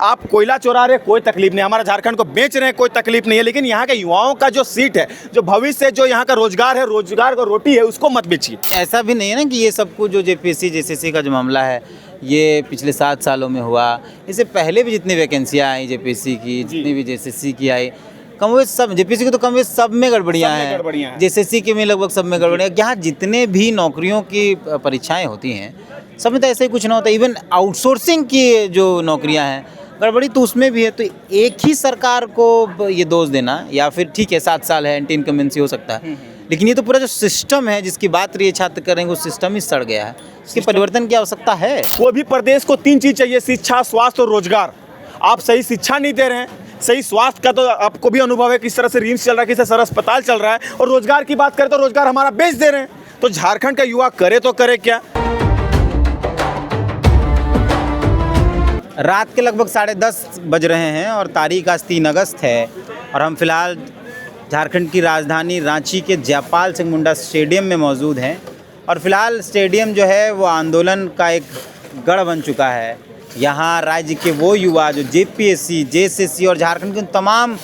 आप कोयला चुरा रहे कोई तकलीफ नहीं, हमारा झारखंड को बेच रहे हैं कोई तकलीफ नहीं है, लेकिन यहाँ के युवाओं का जो सीट है, जो भविष्य है, जो यहाँ का रोजगार है, रोजगार का रोटी है, उसको मत बेचिए। ऐसा भी नहीं है ना कि ये सब कुछ जो जेपीएससी जेसीसी का जो मामला है ये पिछले 7 सालों में हुआ, इससे पहले भी जितनी वैकेंसियाँ आई जेपीएससी की, जितनी भी जेसीसी की आई, कमोवेश सब, जेपीएससी की तो कमोवेश सब में गड़बड़ियाँ हैं, जेसीसी के में लगभग सब में गड़बड़ियाँ। यहाँ जितने भी नौकरियों की परीक्षाएं होती हैं सब में तो ऐसे ही कुछ ना होता। इवन आउटसोर्सिंग की जो नौकरियाँ हैं गड़बड़ी तो उसमें भी है। तो एक ही सरकार को ये दोष देना, या फिर ठीक है 7 साल है, एंटी इनकम्बेंसी हो सकता है, लेकिन ये तो पूरा जो सिस्टम है जिसकी बात रही है छात्र करेंगे, वो सिस्टम ही सड़ गया है। इसके परिवर्तन की आवश्यकता है। कोई भी प्रदेश को 3 चीज़ चाहिए, शिक्षा, स्वास्थ्य और रोजगार। आप सही शिक्षा नहीं दे रहे हैं, सही स्वास्थ्य का तो आपको भी अनुभव है किस तरह से रिम्स चल रहा है, किस तरह से अस्पताल चल रहा है, और रोजगार की बात करें तो रोजगार हमारा बेच दे रहे हैं। तो झारखंड का युवा करे तो करे क्या। रात के लगभग 10:30 बज रहे हैं और तारीख आज 3 अगस्त है और हम फिलहाल झारखंड की राजधानी रांची के जयपाल सिंह मुंडा स्टेडियम में मौजूद हैं। और फिलहाल स्टेडियम जो है वो आंदोलन का एक गढ़ बन चुका है। यहाँ राज्य के वो युवा जो जेपीएससी, जेएसएससी और झारखंड की तमाम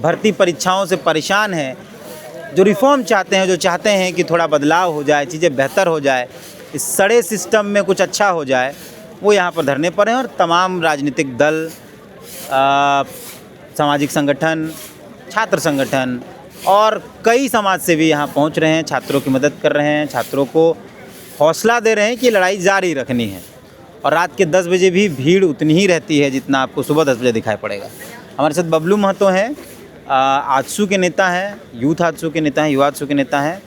भर्ती परीक्षाओं से परेशान हैं, जो रिफॉर्म चाहते हैं, जो चाहते हैं कि थोड़ा बदलाव हो जाए, चीज़ें बेहतर हो जाए, इस सड़े सिस्टम में कुछ अच्छा हो जाए, वो यहाँ पर धरने पर हैं। और तमाम राजनीतिक दल, सामाजिक संगठन, छात्र संगठन और कई समाज सेवी यहाँ पहुँच रहे हैं, छात्रों की मदद कर रहे हैं, छात्रों को हौसला दे रहे हैं कि लड़ाई जारी रखनी है। और रात के 10 बजे भी भीड़ उतनी ही रहती है जितना आपको सुबह 10 बजे दिखाई पड़ेगा। हमारे साथ बबलू महतो हैं, आजसू के नेता हैं, यूथ आजसू के नेता हैं, युवा आजसू के नेता हैं,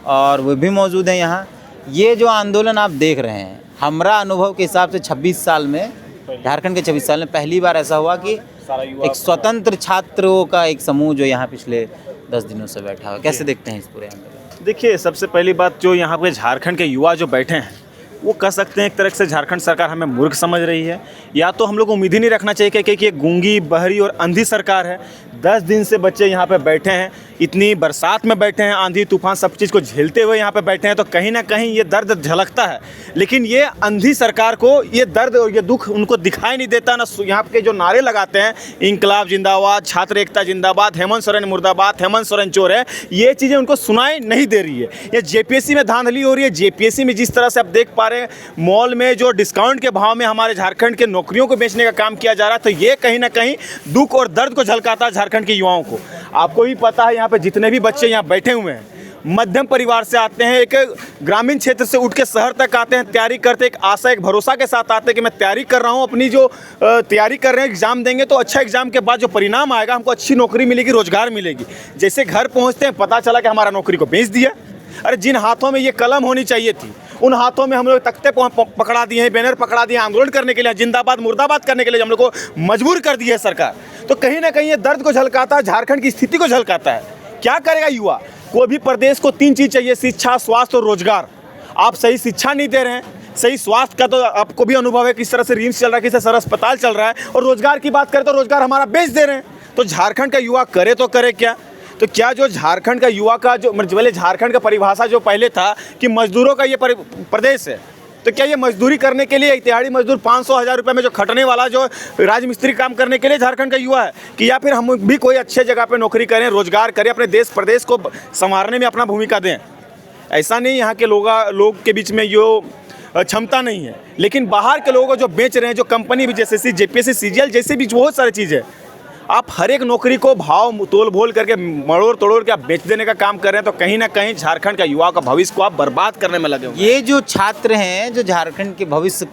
और वो भी मौजूद हैं यहाँ। ये जो आंदोलन आप देख रहे हैं, हमारा अनुभव के हिसाब से 26 साल में, झारखंड के 26 साल में पहली बार ऐसा हुआ कि एक स्वतंत्र छात्रों का एक समूह जो यहाँ पिछले 10 दिनों से बैठा हुआ। कैसे देखते हैं इस पूरे आंदोलन? देखिए, सबसे पहली बात जो यहाँ पे झारखंड के युवा जो बैठे हैं, वो कह सकते हैं एक तरह से झारखंड सरकार हमें मूर्ख समझ रही है, या तो हम लोग को उम्मीद ही नहीं रखना चाहिए कि ये गूंगी, बहरी और अंधी सरकार है। 10 दिन से बच्चे यहाँ पे बैठे हैं, इतनी बरसात में बैठे हैं, आंधी तूफान सब चीज़ को झेलते हुए यहाँ पे बैठे हैं, तो कहीं ना कहीं ये दर्द झलकता है। लेकिन ये अंधी सरकार को ये दर्द और ये दुख उनको दिखाई नहीं देता ना। यहाँ के जो नारे लगाते हैं, इंकलाब जिंदाबाद, छात्र एकता जिंदाबाद, हेमंत सोरेन मुर्दाबाद, हेमंत सोरेन चोर है, ये चीज़ें उनको सुनाई नहीं दे रही है। ये जेपीएससी में धांधली हो रही है। जेपीएससी में जिस तरह से आप देख पा रहे हैं, मॉल में जो डिस्काउंट के भाव में हमारे झारखंड के नौकरियों को बेचने का काम किया जा रहा है, तो ये कहीं ना कहीं दुख और दर्द को झलकाता है झारखंड के युवाओं को। आपको भी पता है, यहाँ पे जितने भी बच्चे यहाँ बैठे हुए हैं, मध्यम परिवार से आते हैं, एक ग्रामीण क्षेत्र से उठ के शहर तक आते हैं, तैयारी करते हैं, एक आशा, एक भरोसा के साथ आते हैं कि मैं तैयारी कर रहा हूँ, अपनी जो तैयारी कर रहे हैं, एग्जाम देंगे तो अच्छा एग्जाम के बाद जो परिणाम आएगा, हमको अच्छी नौकरी मिलेगी, रोजगार मिलेगी। जैसे घर पहुँचते हैं, पता चला कि हमारा नौकरी को बेच दिया। अरे जिन हाथों में ये कलम होनी चाहिए थी, उन हाथों में हम लोग तख्ते पकड़ा दिए हैं, बैनर पकड़ा दिए, आंदोलन करने के लिए, जिंदाबाद मुर्दाबाद करने के लिए हम लोग को मजबूर कर दी है सरकार। तो कहीं ना कहीं ये दर्द को झलकाता है, झारखंड की स्थिति को झलकाता है। क्या करेगा युवा? कोई भी प्रदेश को 3 चीज़ चाहिए, शिक्षा, स्वास्थ्य और रोजगार। आप सही शिक्षा नहीं दे रहे हैं, सही स्वास्थ्य का तो आपको भी अनुभव है किस तरह से रिम्स चल रहा है, किस तरह से अस्पताल चल रहा है, और रोजगार की बात करें तो रोजगार हमारा बेच दे रहे हैं। तो झारखंड का युवा करे तो करे क्या। तो क्या जो झारखंड का युवा का जो पहले झारखंड का परिभाषा जो पहले था कि मजदूरों का ये प्रदेश है, तो क्या ये मजदूरी करने के लिए दिहाड़ी मजदूर 500-1000 रुपये में जो खटने वाला जो राजमिस्त्री काम करने के लिए झारखंड का युवा है, कि या फिर हम भी कोई अच्छे जगह पे नौकरी करें, रोजगार करें, अपने देश प्रदेश को संवारने में अपना भूमिका दें। ऐसा नहीं, यहाँ के लोग के बीच में यो क्षमता नहीं है, लेकिन बाहर के लोगों को जो बेच रहे हैं, जो कंपनी भी जैसे जेपीएससी, सीजीएल जैसे भी बहुत सारी चीज़ें, आप हर एक नौकरी को भाव तोल भोल करके मड़ोड़ तोड़ के आप बेच देने का काम कर रहे हैं। तो कहीं ना कहीं झारखंड का युवा का भविष्य को आप बर्बाद करने में लगे हुए। ये जो छात्र हैं, जो झारखंड के भविष्य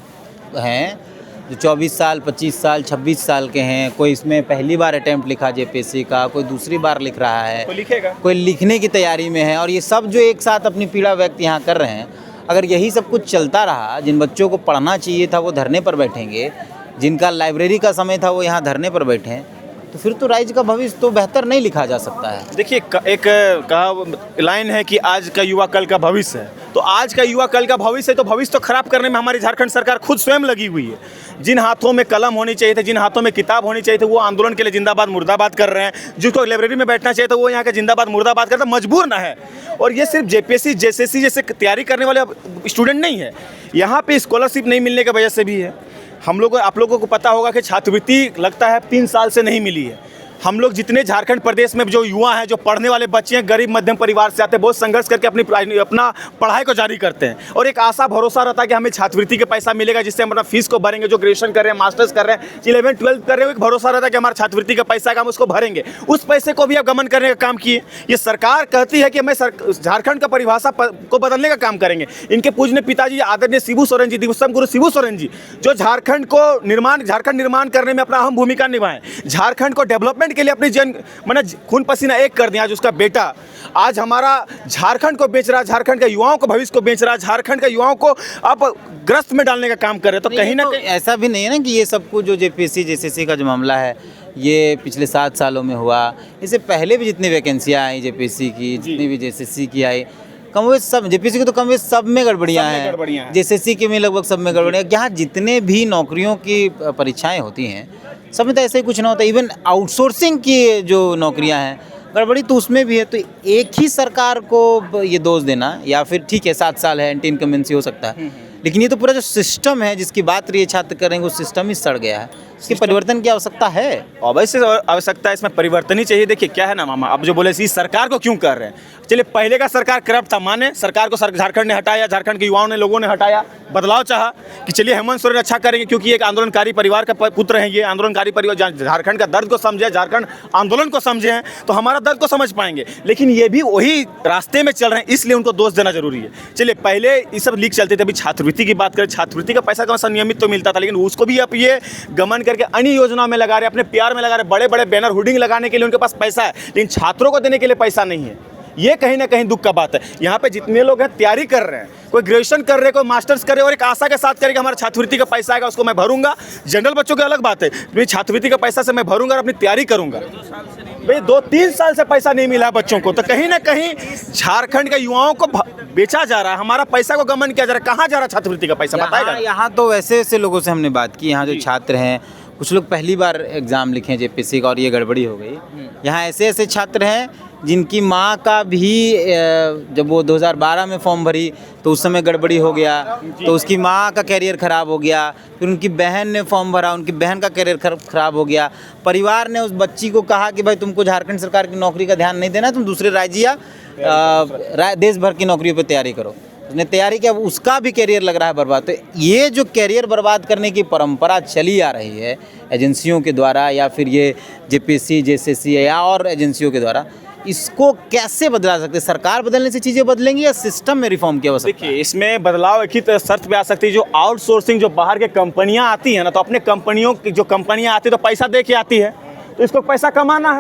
हैं, जो 24 साल, 25 साल, 26 साल के हैं, कोई इसमें पहली बार अटेम्प्ट लिखा जेपीएससी का, कोई दूसरी बार लिख रहा है, तो लिखेगा, कोई लिखने की तैयारी में है, और ये सब जो एक साथ अपनी पीड़ा व्यक्त यहाँ कर रहे हैं, अगर यही सब कुछ चलता रहा, जिन बच्चों को पढ़ना चाहिए था वो धरने पर बैठेंगे, जिनका लाइब्रेरी का समय था वो यहाँ धरने पर बैठे हैं, तो फिर तो राज्य का भविष्य तो बेहतर नहीं लिखा जा सकता है। देखिए, एक कहा लाइन है कि आज का युवा कल का भविष्य है। तो आज का युवा कल का भविष्य है, तो भविष्य तो खराब करने में हमारी झारखंड सरकार खुद स्वयं लगी हुई है। जिन हाथों में कलम होनी चाहिए थे, जिन हाथों में किताब होनी चाहिए थी, वो आंदोलन के लिए जिंदाबाद मुर्दाबाद कर रहे हैं। जिसको लाइब्रेरी में बैठना चाहिए था, वो यहाँ के जिंदाबाद मुर्दाबाद करता मजबूर ना है। और ये सिर्फ जेपीएससी, जेएसएससी जैसे तैयारी करने वाले स्टूडेंट नहीं है, यहाँ पे स्कॉलरशिप नहीं मिलने की वजह से भी है। हम लोग को, आप लोगों को पता होगा कि छात्रवृत्ति लगता है 3 साल से नहीं मिली है। हम लोग जितने झारखंड प्रदेश में जो युवा हैं, जो पढ़ने वाले बच्चे हैं, गरीब मध्यम परिवार से आते हैं, बहुत संघर्ष करके अपना पढ़ाई को जारी करते हैं और एक आशा भरोसा रहता है कि हमें छात्रवृत्ति का पैसा मिलेगा जिससे हम अपना फीस को भरेंगे। जो ग्रेजुएशन कर रहे हैं, मास्टर्स कर रहे हैं, 11 12 कर रहे हैं, एक भरोसा रहता है कि हमारा छात्रवृत्ति का पैसा है, हम उसको भरेंगे। उस पैसे को भी अब गमन करने का काम किए। ये सरकार कहती है कि हमें झारखंड का परिभाषा को बदलने का काम करेंगे। इनके पूजनीय पिताजी आदरणीय शिबू सोरेन जी, दिवंगत गुरु शिबू सोरेन जी, जो झारखंड निर्माण करने में अपना अहम भूमिका निभाएं, झारखंड को डेवलपमेंट के लिए अपनी मैंने खून पसीना एक कर दिया। आज उसका बेटा आज हमारा झारखंड को बेच रहा है, झारखंड के युवाओं को भविष्य को बेच रहा है, झारखंड के युवाओं को अब ग्रस्त में डालने का काम कर रहे हैं। तो कहीं ना कहीं ऐसा भी नहीं है ना कि ये सब कुछ जो जेपीएससी जेसीसी का जो मामला है ये पिछले 7 सालों में हुआ। इससे पहले भी जितनी वैकेंसियाँ आई जेपीएससी की, जितनी भी जेसीसी की आई, कमवेश सब, जेपीएससी की तो कमवेश सब में गड़बड़ियाँ हैं, जेसीसी के में लगभग सब में गड़बड़ियाँ। यहाँ जितने भी नौकरियों की परीक्षाएँ होती हैं सब में तो ऐसे ही कुछ ना होता। इवन आउटसोर्सिंग की जो नौकरियां हैं गड़बड़ी तो उसमें भी है। तो एक ही सरकार को ये दोष देना, या फिर ठीक है 7 साल है, एंटी इनकम्बेंसी हो सकता है, लेकिन ये तो पूरा जो सिस्टम है जिसकी बात रही है छात्र करेंगे, वो सिस्टम ही सड़ गया है। इसके परिवर्तन की आवश्यकता है। अवश्य आवश्यकता है, इसमें परिवर्तन ही चाहिए। देखिए क्या है ना मामा, अब जो बोले इस सरकार को क्यों कर रहे हैं, चलिए पहले का सरकार करप्ट था, माने सरकार को झारखंड ने हटाया, झारखंड के युवाओं ने, लोगों ने हटाया, बदलाव चाहा कि चलिए हेमंत सोरेन अच्छा करेंगे क्योंकि एक आंदोलनकारी परिवार का पुत्र हैं, ये आंदोलनकारी परिवार झारखंड का दर्द को समझे, झारखंड आंदोलन को समझे हैं, तो हमारा दर्द को समझ पाएंगे। लेकिन ये भी वही रास्ते में चल रहे हैं, इसलिए उनको दोष देना जरूरी है। चलिए पहले ये सब लीक चलते थे, अभी छात्रवृत्ति की बात करें, छात्रवृत्ति का पैसा कम नियमित तो मिलता था, लेकिन उसको भी अब ये गमन करके अन्य योजना में लगा रहे, अपने प्यार में लगा रहे, बड़े बड़े बैनर होर्डिंग लगाने के लिए उनके पास पैसा है, लेकिन छात्रों को देने के लिए पैसा नहीं है। ये कहीं ना कहीं दुख का बात है। यहाँ पे जितने लोग हैं तैयारी कर रहे हैं, कोई ग्रेजुएशन कर रहे हैं, कोई मास्टर्स कर रहे हैं और एक आशा के साथ करेंगे हमारा छात्रवृत्ति का पैसा आएगा उसको मैं भरूंगा। जनरल बच्चों की अलग बात है, मेरी छात्रवृत्ति का पैसा से मैं भरूंगा और अपनी तैयारी करूंगा। भाई 2-3 साल से पैसा नहीं मिला बच्चों को, तो कहीं ना कहीं झारखंड के युवाओं को बेचा जा रहा है, हमारा पैसा को गमन किया जा रहा है। कहाँ जा रहा है छात्रवृत्ति का पैसा बताएगा? यहाँ तो वैसे ऐसे लोगों से हमने बात की, यहाँ जो छात्र हैं कुछ लोग पहली बार एग्ज़ाम लिखे जेपीएससी का और ये गड़बड़ी हो गई। यहाँ ऐसे ऐसे छात्र हैं जिनकी माँ का भी जब वो 2012 में फॉर्म भरी तो उस समय गड़बड़ी हो गया, तो उसकी माँ का कैरियर ख़राब हो गया। फिर उनकी बहन ने फॉर्म भरा, उनकी बहन का कैरियर ख़राब हो गया। परिवार ने उस बच्ची को कहा कि भाई तुमको झारखंड सरकार की नौकरी का ध्यान नहीं देना, तुम दूसरे राज्य या देश भर की नौकरियों पर तैयारी करो। उसने तैयारी किया, उसका भी कैरियर लग रहा है बर्बाद। तो ये जो कैरियर बर्बाद करने की परंपरा चली आ रही है एजेंसियों के द्वारा, या फिर ये जेपीएससी जेसीसी या और एजेंसियों के द्वारा, इसको कैसे बदला सकते हैं? सरकार बदलने से चीज़ें बदलेंगी या सिस्टम में रिफॉर्म की आवश्यकता? देखिए इसमें बदलाव एक ही शर्त पे आ सकती है, जो आउटसोर्सिंग, जो बाहर के कंपनियां आती हैं ना, तो अपने कंपनियों की जो कंपनियां आती है तो पैसा दे के आती है, तो इसको पैसा कमाना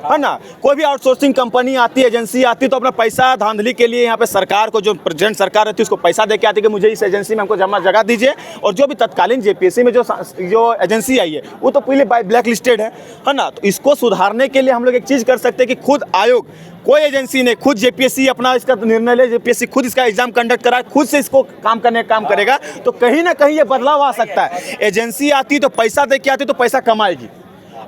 है ना। कोई भी आउटसोर्सिंग कंपनी आती है, एजेंसी आती है, तो अपना पैसा धांधली के लिए यहाँ पे सरकार को, जो प्रेजेंट सरकार रहती है उसको पैसा दे के आती है कि मुझे इस एजेंसी में हमको जगह दीजिए। और जो भी तत्कालीन जेपीएससी में जो एजेंसी आई है वो तो पहले ब्लैक लिस्टेड है ना। तो इसको सुधारने के लिए हम लोग एक चीज़ कर सकते हैं कि खुद आयोग, कोई एजेंसी ने, खुद जेपीएससी अपना इसका निर्णय ले, जेपीएससी खुद इसका एग्जाम कंडक्ट कराए, खुद से इसको काम करेगा, तो कहीं ना कहीं ये बदलाव आ सकता है। एजेंसी आती तो पैसा दे के आती तो पैसा कमाएगी,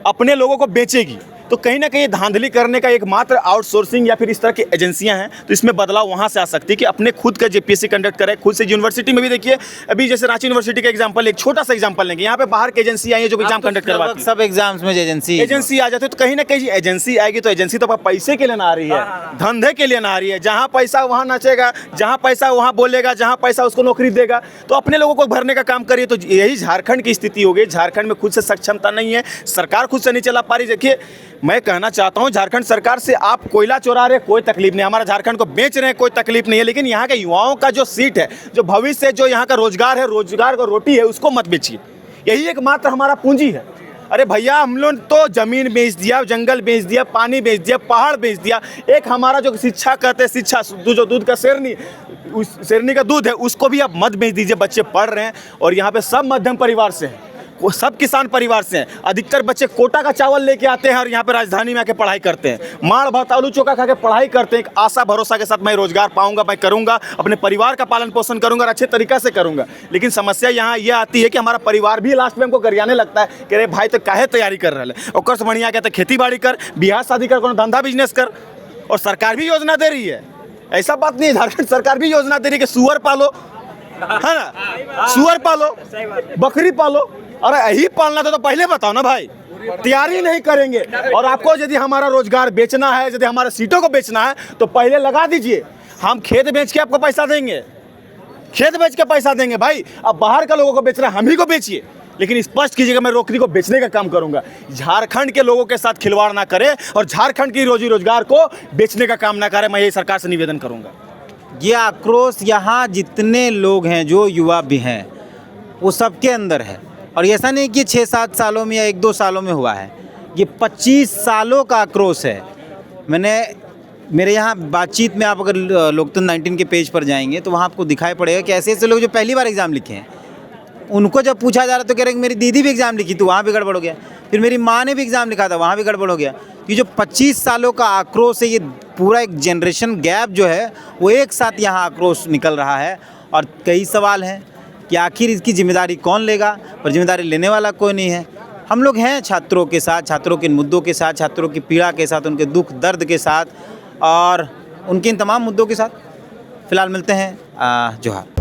अपने लोगों को बेचेगी, तो कहीं ना कहीं धांधली करने का एकमात्र आउटसोर्सिंग या फिर इस तरह की एजेंसियां हैं। तो इसमें बदलाव वहां से आ सकती है कि अपने खुद का जेपीएससी कंडक्ट करे, खुद से। यूनिवर्सिटी में भी देखिए, अभी जैसे रांची यूनिवर्सिटी का एग्जांपल, एक छोटा सा एग्जांपल लेंगे, यहाँ पे बाहर की एजेंसी आई है जो एग्जाम कंडक्ट करवाती है। सब एग्जाम्स में एजेंसी आ जाती है, तो कहीं ना कहीं एजेंसी आएगी तो एजेंसी तो पैसे के लिए ना आ रही है, धंधे के लिए ना आ रही है। जहाँ पैसा वहाँ नाचेगा, जहाँ पैसा वहाँ बोलेगा, जहाँ पैसा उसको नौकरी देगा, तो अपने लोगों को भरने का काम करिए। तो यही झारखंड की स्थिति हो गई। झारखंड में खुद से सक्षमता नहीं है, सरकार खुद से नहीं चला पा रही। देखिए मैं कहना चाहता हूं, झारखंड सरकार से आप कोयला चुरा रहे, कोई तकलीफ नहीं, हमारा झारखंड को बेच रहे हैं, कोई तकलीफ नहीं है, लेकिन यहाँ के युवाओं का जो सीट है, जो भविष्य है, जो यहाँ का रोजगार है, रोजगार को रोटी है, उसको मत बेचिए। यही एकमात्र हमारा पूंजी है। अरे भैया, हम लोग तो जमीन बेच दिया, जंगल बेच दिया, पानी बेच दिया, पहाड़ बेच दिया। एक हमारा जो शिक्षा कहते हैं, शिक्षा जो दूध का शेरनी, उस शेरनी का दूध है, उसको भी आप मत बेच दीजिए। बच्चे पढ़ रहे हैं और यहाँ पे सब मध्यम परिवार से हैं, वो सब किसान परिवार से हैं। अधिकतर बच्चे कोटा का चावल लेके आते हैं और यहाँ पे राजधानी में आके पढ़ाई करते हैं, माड़ भात आलू चोखा खा के पढ़ाई करते हैं। एक आशा भरोसा के साथ मैं रोजगार पाऊंगा, मैं करूंगा, अपने परिवार का पालन पोषण करूंगा और अच्छे तरीके से करूंगा। लेकिन समस्या यहाँ ये आती है कि हमारा परिवार भी लास्ट में हमको गरियाने लगता है कि अरे भाई तो काहे तैयारी कर रहे हैं, और से बढ़िया कहते खेती बाड़ी कर, बिहार शादी कर, कोनो धंधा बिजनेस कर। और सरकार भी योजना दे रही है, ऐसा बात नहीं है, झारखंड सरकार भी योजना दे रही है कि सुअर पालो, है ना, सुअर पालो, बकरी पालो, अरे यही पालना था तो पहले बताओ ना भाई, तैयारी नहीं करेंगे। और आपको यदि हमारा रोजगार बेचना है, यदि हमारे सीटों को बेचना है तो पहले लगा दीजिए, हम खेत बेच के आपको पैसा देंगे, खेत बेच के पैसा देंगे भाई। अब बाहर का लोगों को बेच रहे हैं, हम ही को बेचिए, लेकिन स्पष्ट कीजिएगा मैं रोकड़ी को बेचने का काम करूंगा। झारखंड के लोगों के साथ खिलवाड़ ना करें और झारखंड की रोजी रोजगार को बेचने का काम ना करें, मैं ये सरकार से निवेदन करूंगा। ये आक्रोश यहाँ जितने लोग हैं, जो युवा भी हैं, वो सबके अंदर है। और ऐसा नहीं कि 6-7 सालों में या 1-2 सालों में हुआ है, ये 25 सालों का आक्रोश है। मेरे यहाँ बातचीत में आप अगर लोकतंत्र 19 के पेज पर जाएंगे तो वहाँ आपको दिखाई पड़ेगा कि ऐसे ऐसे लोग जो पहली बार एग्ज़ाम लिखे हैं, उनको जब पूछा जा रहा तो कह रहे कि मेरी दीदी भी एग्ज़ाम लिखी तो वहाँ भी गड़बड़ हो गया, फिर मेरी माँ ने भी एग्ज़ाम लिखा था वहाँ भी गड़बड़ हो गया। ये जो 25 सालों का आक्रोश है, ये पूरा एक जनरेशन गैप जो है वो एक साथ यहाँ आक्रोश निकल रहा है। और कई सवाल हैं कि आखिर इसकी जिम्मेदारी कौन लेगा, पर जिम्मेदारी लेने वाला कोई नहीं है। हम लोग हैं छात्रों के साथ, छात्रों के मुद्दों के साथ, छात्रों की पीड़ा के साथ, उनके दुख दर्द के साथ और उनके इन तमाम मुद्दों के साथ। फ़िलहाल मिलते हैं, जोहार।